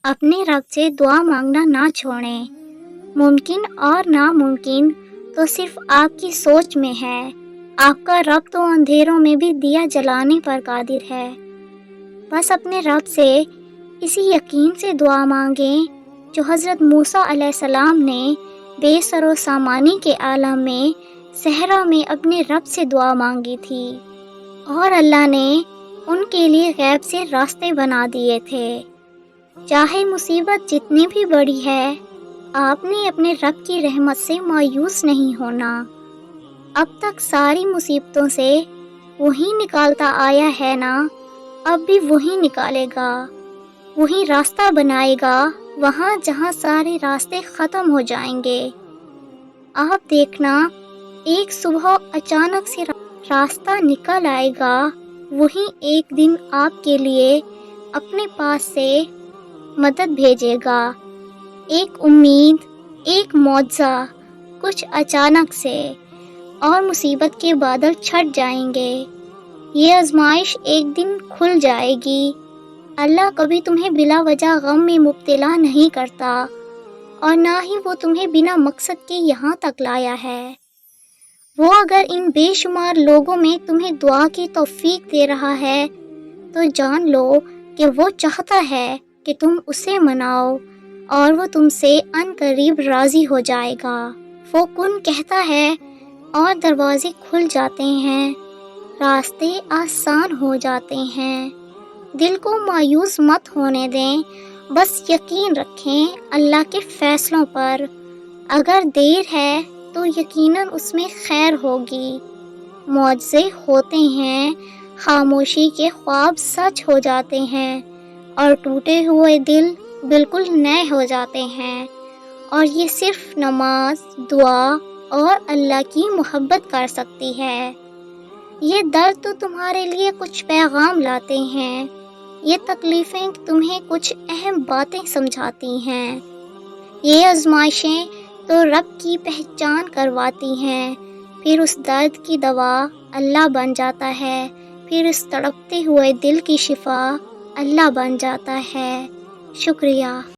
अपने रब से दुआ मांगना ना छोड़ें। मुमकिन और नामुमकिन तो सिर्फ आपकी सोच में है। आपका रब तो अंधेरों में भी दिया जलाने पर कादिर है। बस अपने रब से इसी यकीन से दुआ मांगें जो हज़रत मूसा अलैहिस्सलाम ने बेसरो सामानी के आलम में सहरा में अपने रब से दुआ मांगी थी और अल्लाह ने उनके लिए गैब से रास्ते बना दिए थे। चाहे मुसीबत जितनी भी बड़ी है, आपने अपने रब की रहमत से मायूस नहीं होना। अब तक सारी मुसीबतों से वही निकालता आया है ना, अब भी वही निकालेगा, वही रास्ता बनाएगा वहाँ जहाँ सारे रास्ते ख़त्म हो जाएंगे। आप देखना, एक सुबह अचानक से रास्ता निकल आएगा, वही एक दिन आपके लिए अपने पास से मदद भेजेगा। एक उम्मीद, एक मौजज़ा, कुछ अचानक से, और मुसीबत के बादल छट जाएंगे। ये आजमाइश एक दिन खुल जाएगी। अल्लाह कभी तुम्हें बिला वजह गम में मुब्तला नहीं करता और ना ही वो तुम्हें बिना मकसद के यहाँ तक लाया है। वो अगर इन बेशुमार लोगों में तुम्हें दुआ की तौफीक दे रहा है तो जान लो कि वो चाहता है कि तुम उसे मनाओ और वो तुमसे अनकरीब राज़ी हो जाएगा। वो कुन कहता है और दरवाजे खुल जाते हैं, रास्ते आसान हो जाते हैं। दिल को मायूस मत होने दें, बस यकीन रखें अल्लाह के फ़ैसलों पर। अगर देर है तो यकीनन उसमें खैर होगी। मौजज़े होते हैं, खामोशी के ख्वाब सच हो जाते हैं और टूटे हुए दिल बिल्कुल नए हो जाते हैं। और ये सिर्फ नमाज, दुआ और अल्लाह की मोहब्बत कर सकती है। ये दर्द तो तुम्हारे लिए कुछ पैगाम लाते हैं, ये तकलीफ़ें तुम्हें कुछ अहम बातें समझाती हैं। ये आजमाइशें तो रब की पहचान करवाती हैं। फिर उस दर्द की दवा अल्लाह बन जाता है, फिर उस तड़पते हुए दिल की शिफा अल्लाह बन जाता है। शुक्रिया।